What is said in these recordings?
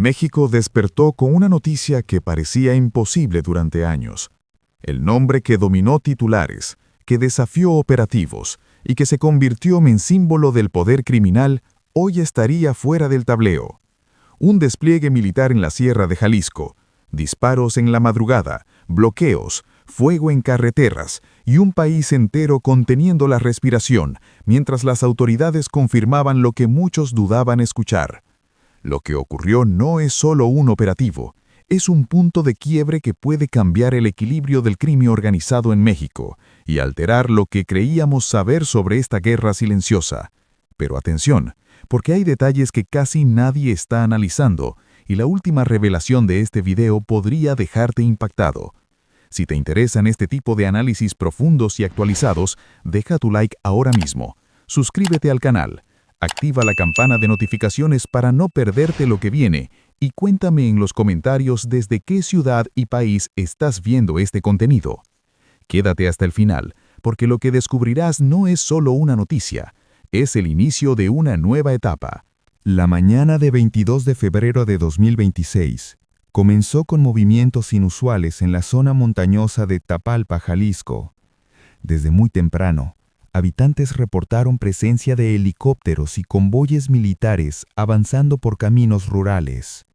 México despertó con una noticia que parecía imposible durante años. El nombre que dominó titulares, que desafió operativos y que se convirtió en símbolo del poder criminal, hoy estaría fuera del tableo. Un despliegue militar en la Sierra de Jalisco, disparos en la madrugada, bloqueos, fuego en carreteras y un país entero conteniendo la respiración mientras las autoridades confirmaban lo que muchos dudaban escuchar. Lo que ocurrió no es solo un operativo, es un punto de quiebre que puede cambiar el equilibrio del crimen organizado en México y alterar lo que creíamos saber sobre esta guerra silenciosa. Pero atención, porque hay detalles que casi nadie está analizando y la última revelación de este video podría dejarte impactado. Si te interesan este tipo de análisis profundos y actualizados, deja tu like ahora mismo, suscríbete al canal, activa la campana de notificaciones para no perderte lo que viene y cuéntame en los comentarios desde qué ciudad y país estás viendo este contenido. Quédate hasta el final, porque lo que descubrirás no es solo una noticia, es el inicio de una nueva etapa. La mañana de 22 de febrero de 2026 comenzó con movimientos inusuales en la zona montañosa de Tapalpa, Jalisco. Desde muy temprano, habitantes reportaron presencia de helicópteros y convoyes militares avanzando por caminos rurales.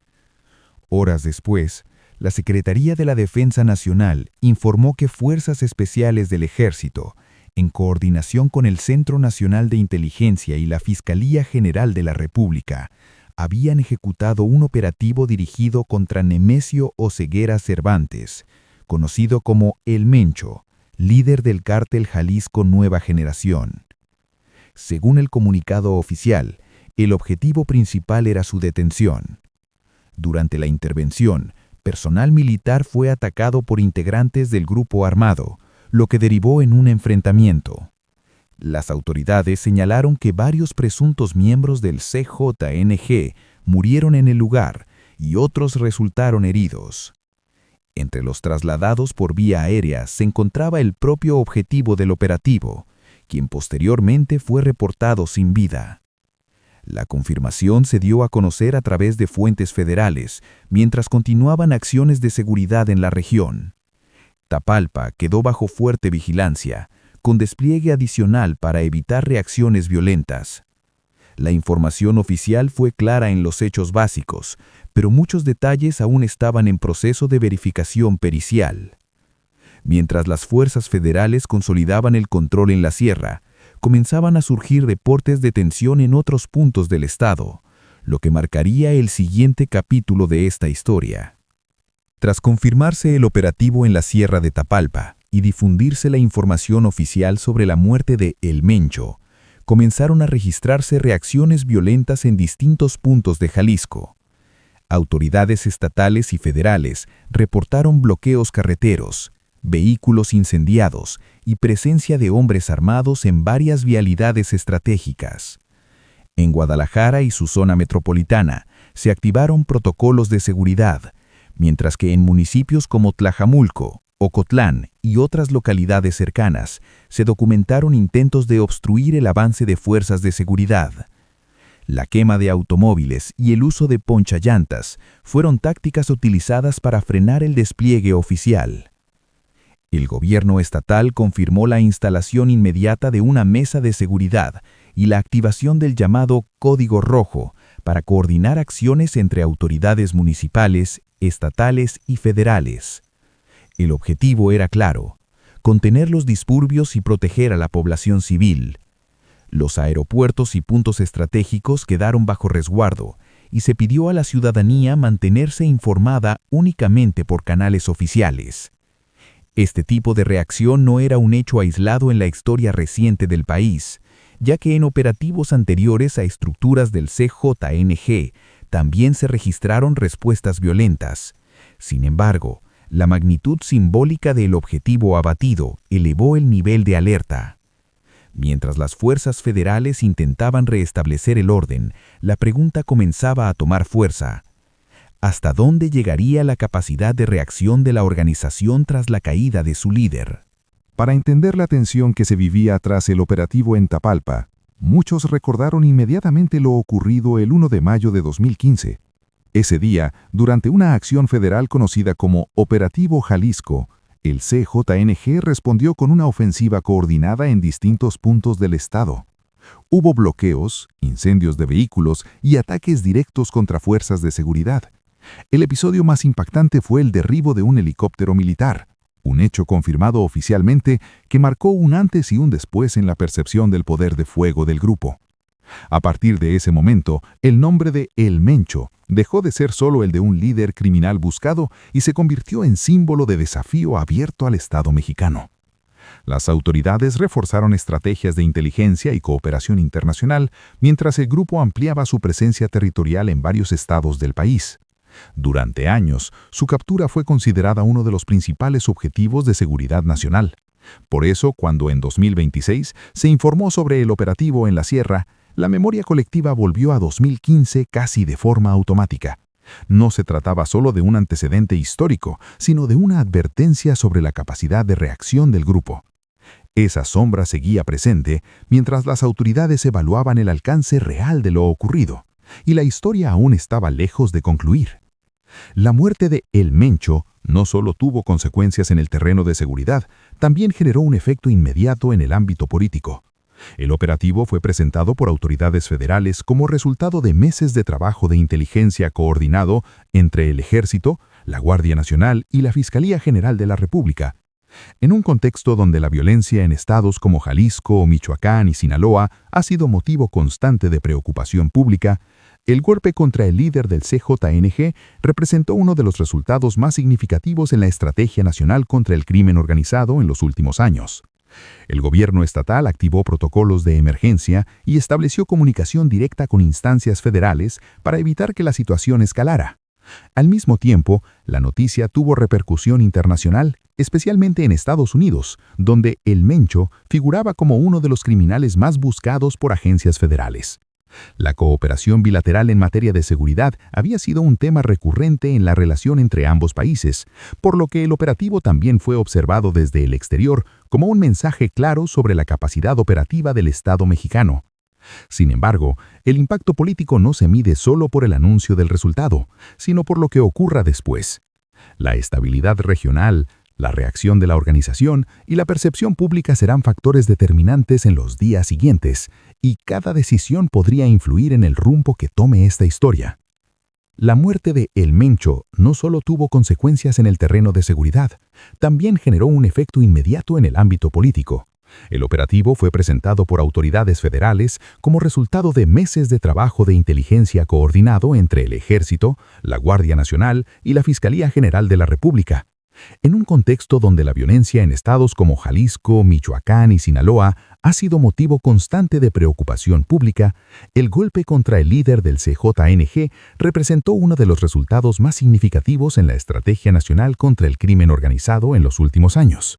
Horas después, la Secretaría de la Defensa Nacional informó que fuerzas especiales del Ejército, en coordinación con el Centro Nacional de Inteligencia y la Fiscalía General de la República, habían ejecutado un operativo dirigido contra Nemesio Oseguera Cervantes, conocido como El Mencho, líder del cártel Jalisco Nueva Generación. Según el comunicado oficial, el objetivo principal era su detención. Durante la intervención, personal militar fue atacado por integrantes del grupo armado, lo que derivó en un enfrentamiento. Las autoridades señalaron que varios presuntos miembros del CJNG murieron en el lugar y otros resultaron heridos. Entre los trasladados por vía aérea se encontraba el propio objetivo del operativo, quien posteriormente fue reportado sin vida. La confirmación se dio a conocer a través de fuentes federales, mientras continuaban acciones de seguridad en la región. Tapalpa quedó bajo fuerte vigilancia, con despliegue adicional para evitar reacciones violentas. La información oficial fue clara en los hechos básicos, pero muchos detalles aún estaban en proceso de verificación pericial. Mientras las fuerzas federales consolidaban el control en la sierra, comenzaban a surgir reportes de tensión en otros puntos del estado, lo que marcaría el siguiente capítulo de esta historia. Tras confirmarse el operativo en la Sierra de Tapalpa y difundirse la información oficial sobre la muerte de El Mencho, comenzaron a registrarse reacciones violentas en distintos puntos de Jalisco. Autoridades estatales y federales reportaron bloqueos carreteros, vehículos incendiados y presencia de hombres armados en varias vialidades estratégicas. En Guadalajara y su zona metropolitana se activaron protocolos de seguridad, mientras que en municipios como Tlajamulco, Ocotlán y otras localidades cercanas se documentaron intentos de obstruir el avance de fuerzas de seguridad. La quema de automóviles y el uso de ponchallantas fueron tácticas utilizadas para frenar el despliegue oficial. El gobierno estatal confirmó la instalación inmediata de una mesa de seguridad y la activación del llamado Código Rojo para coordinar acciones entre autoridades municipales, estatales y federales. El objetivo era claro: contener los disturbios y proteger a la población civil. Los aeropuertos y puntos estratégicos quedaron bajo resguardo y se pidió a la ciudadanía mantenerse informada únicamente por canales oficiales. Este tipo de reacción no era un hecho aislado en la historia reciente del país, ya que en operativos anteriores a estructuras del CJNG también se registraron respuestas violentas. Sin embargo, la magnitud simbólica del objetivo abatido elevó el nivel de alerta. Mientras las fuerzas federales intentaban restablecer el orden, la pregunta comenzaba a tomar fuerza. ¿Hasta dónde llegaría la capacidad de reacción de la organización tras la caída de su líder? Para entender la tensión que se vivía tras el operativo en Tapalpa, muchos recordaron inmediatamente lo ocurrido el 1 de mayo de 2015. Ese día, durante una acción federal conocida como Operativo Jalisco, el CJNG respondió con una ofensiva coordinada en distintos puntos del estado. Hubo bloqueos, incendios de vehículos y ataques directos contra fuerzas de seguridad. El episodio más impactante fue el derribo de un helicóptero militar, un hecho confirmado oficialmente que marcó un antes y un después en la percepción del poder de fuego del grupo. A partir de ese momento, el nombre de El Mencho dejó de ser solo el de un líder criminal buscado y se convirtió en símbolo de desafío abierto al Estado mexicano. Las autoridades reforzaron estrategias de inteligencia y cooperación internacional mientras el grupo ampliaba su presencia territorial en varios estados del país. Durante años, su captura fue considerada uno de los principales objetivos de seguridad nacional. Por eso, cuando en 2026 se informó sobre el operativo en la Sierra, la memoria colectiva volvió a 2015 casi de forma automática. No se trataba solo de un antecedente histórico, sino de una advertencia sobre la capacidad de reacción del grupo. Esa sombra seguía presente mientras las autoridades evaluaban el alcance real de lo ocurrido, y la historia aún estaba lejos de concluir. La muerte de El Mencho no solo tuvo consecuencias en el terreno de seguridad, también generó un efecto inmediato en el ámbito político. El operativo fue presentado por autoridades federales como resultado de meses de trabajo de inteligencia coordinado entre el Ejército, la Guardia Nacional y la Fiscalía General de la República. En un contexto donde la violencia en estados como Jalisco, Michoacán y Sinaloa ha sido motivo constante de preocupación pública, el golpe contra el líder del CJNG representó uno de los resultados más significativos en la estrategia nacional contra el crimen organizado en los últimos años. El gobierno estatal activó protocolos de emergencia y estableció comunicación directa con instancias federales para evitar que la situación escalara. Al mismo tiempo, la noticia tuvo repercusión internacional, especialmente en Estados Unidos, donde El Mencho figuraba como uno de los criminales más buscados por agencias federales. La cooperación bilateral en materia de seguridad había sido un tema recurrente en la relación entre ambos países, por lo que el operativo también fue observado desde el exterior como un mensaje claro sobre la capacidad operativa del Estado mexicano. Sin embargo, el impacto político no se mide solo por el anuncio del resultado, sino por lo que ocurra después. La estabilidad regional, la reacción de la organización y la percepción pública serán factores determinantes en los días siguientes, y cada decisión podría influir en el rumbo que tome esta historia. La muerte de El Mencho no solo tuvo consecuencias en el terreno de seguridad, también generó un efecto inmediato en el ámbito político. El operativo fue presentado por autoridades federales como resultado de meses de trabajo de inteligencia coordinado entre el Ejército, la Guardia Nacional y la Fiscalía General de la República. En un contexto donde la violencia en estados como Jalisco, Michoacán y Sinaloa ha sido motivo constante de preocupación pública, el golpe contra el líder del CJNG representó uno de los resultados más significativos en la estrategia nacional contra el crimen organizado en los últimos años.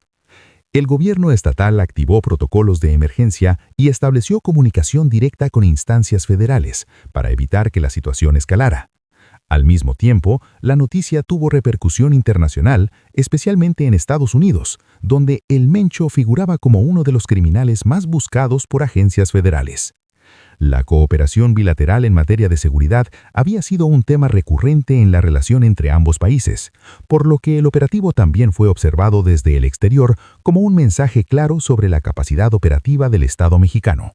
El gobierno estatal activó protocolos de emergencia y estableció comunicación directa con instancias federales para evitar que la situación escalara. Al mismo tiempo, la noticia tuvo repercusión internacional, especialmente en Estados Unidos, donde El Mencho figuraba como uno de los criminales más buscados por agencias federales. La cooperación bilateral en materia de seguridad había sido un tema recurrente en la relación entre ambos países, por lo que el operativo también fue observado desde el exterior como un mensaje claro sobre la capacidad operativa del Estado mexicano.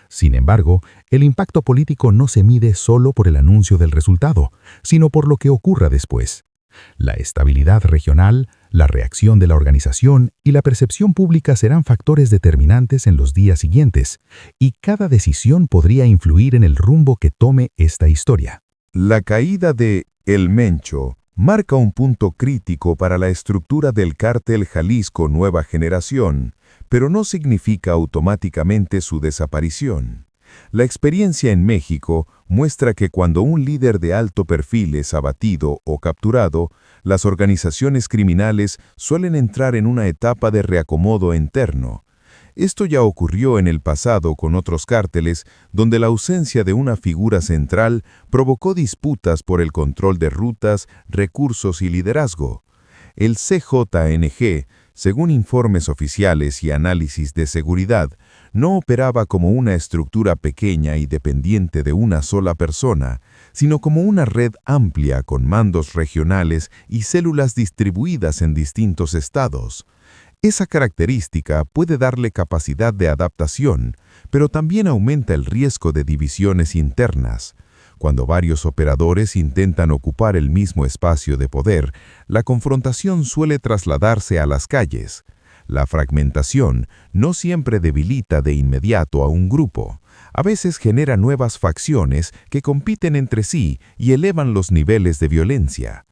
Sin embargo, el impacto político no se mide solo por el anuncio del resultado, sino por lo que ocurra después. La estabilidad regional, la reacción de la organización y la percepción pública serán factores determinantes en los días siguientes, y cada decisión podría influir en el rumbo que tome esta historia. La caída de El Mencho marca un punto crítico para la estructura del cártel Jalisco Nueva Generación, pero no significa automáticamente su desaparición. La experiencia en México muestra que cuando un líder de alto perfil es abatido o capturado, las organizaciones criminales suelen entrar en una etapa de reacomodo interno. Esto ya ocurrió en el pasado con otros cárteles, donde la ausencia de una figura central provocó disputas por el control de rutas, recursos y liderazgo. El CJNG, según informes oficiales y análisis de seguridad, no operaba como una estructura pequeña y dependiente de una sola persona, sino como una red amplia con mandos regionales y células distribuidas en distintos estados. Esa característica puede darle capacidad de adaptación, pero también aumenta el riesgo de divisiones internas. Cuando varios operadores intentan ocupar el mismo espacio de poder, la confrontación suele trasladarse a las calles. La fragmentación no siempre debilita de inmediato a un grupo. A veces genera nuevas facciones que compiten entre sí y elevan los niveles de violencia.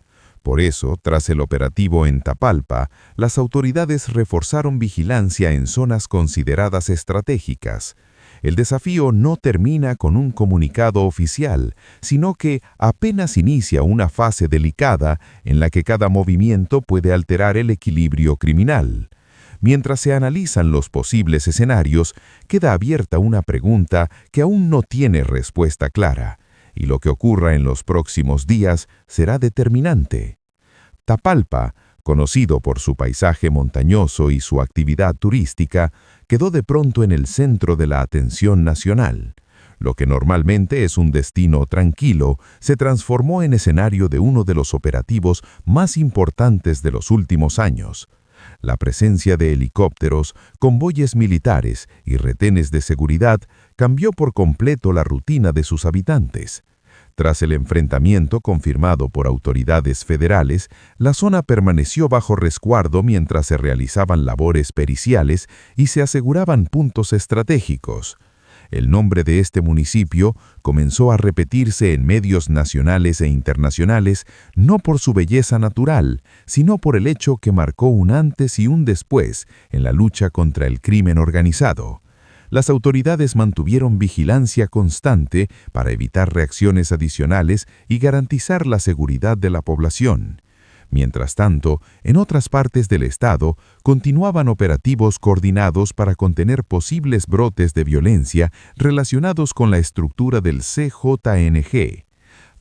Por eso, tras el operativo en Tapalpa, las autoridades reforzaron vigilancia en zonas consideradas estratégicas. El desafío no termina con un comunicado oficial, sino que apenas inicia una fase delicada en la que cada movimiento puede alterar el equilibrio criminal. Mientras se analizan los posibles escenarios, queda abierta una pregunta que aún no tiene respuesta clara, y lo que ocurra en los próximos días será determinante. Tapalpa, conocido por su paisaje montañoso y su actividad turística, quedó de pronto en el centro de la atención nacional. Lo que normalmente es un destino tranquilo, se transformó en escenario de uno de los operativos más importantes de los últimos años. La presencia de helicópteros, convoyes militares y retenes de seguridad cambió por completo la rutina de sus habitantes. Tras el enfrentamiento confirmado por autoridades federales, la zona permaneció bajo resguardo mientras se realizaban labores periciales y se aseguraban puntos estratégicos. El nombre de este municipio comenzó a repetirse en medios nacionales e internacionales no por su belleza natural, sino por el hecho que marcó un antes y un después en la lucha contra el crimen organizado. Las autoridades mantuvieron vigilancia constante para evitar reacciones adicionales y garantizar la seguridad de la población. Mientras tanto, en otras partes del estado continuaban operativos coordinados para contener posibles brotes de violencia relacionados con la estructura del CJNG.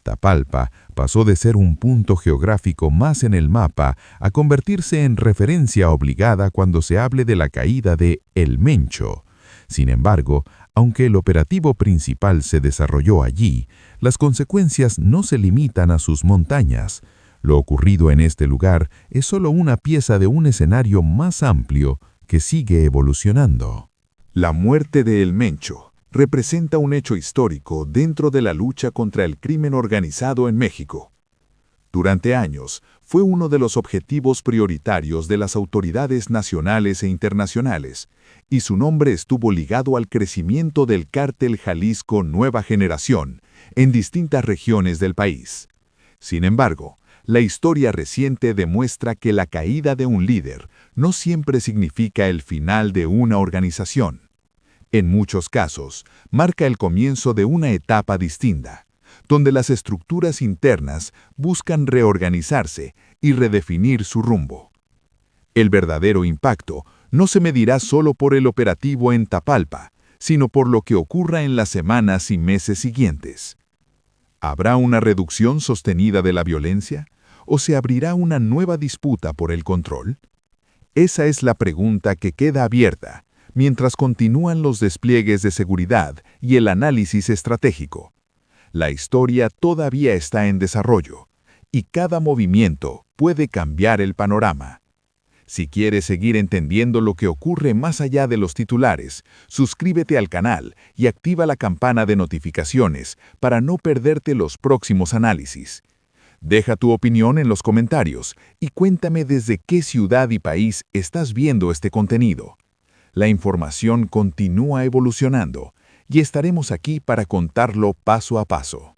Tapalpa pasó de ser un punto geográfico más en el mapa a convertirse en referencia obligada cuando se hable de la caída de El Mencho. Sin embargo, aunque el operativo principal se desarrolló allí, las consecuencias no se limitan a sus montañas. Lo ocurrido en este lugar es solo una pieza de un escenario más amplio que sigue evolucionando. La muerte de El Mencho representa un hecho histórico dentro de la lucha contra el crimen organizado en México. Durante años, fue uno de los objetivos prioritarios de las autoridades nacionales e internacionales, y su nombre estuvo ligado al crecimiento del cártel Jalisco Nueva Generación en distintas regiones del país. Sin embargo, la historia reciente demuestra que la caída de un líder no siempre significa el final de una organización. En muchos casos, marca el comienzo de una etapa distinta, donde las estructuras internas buscan reorganizarse y redefinir su rumbo. El verdadero impacto no se medirá solo por el operativo en Tapalpa, sino por lo que ocurra en las semanas y meses siguientes. ¿Habrá una reducción sostenida de la violencia? ¿O se abrirá una nueva disputa por el control? Esa es la pregunta que queda abierta mientras continúan los despliegues de seguridad y el análisis estratégico. La historia todavía está en desarrollo, y cada movimiento puede cambiar el panorama. Si quieres seguir entendiendo lo que ocurre más allá de los titulares, suscríbete al canal y activa la campana de notificaciones para no perderte los próximos análisis. Deja tu opinión en los comentarios y cuéntame desde qué ciudad y país estás viendo este contenido. La información continúa evolucionando y estaremos aquí para contarlo paso a paso.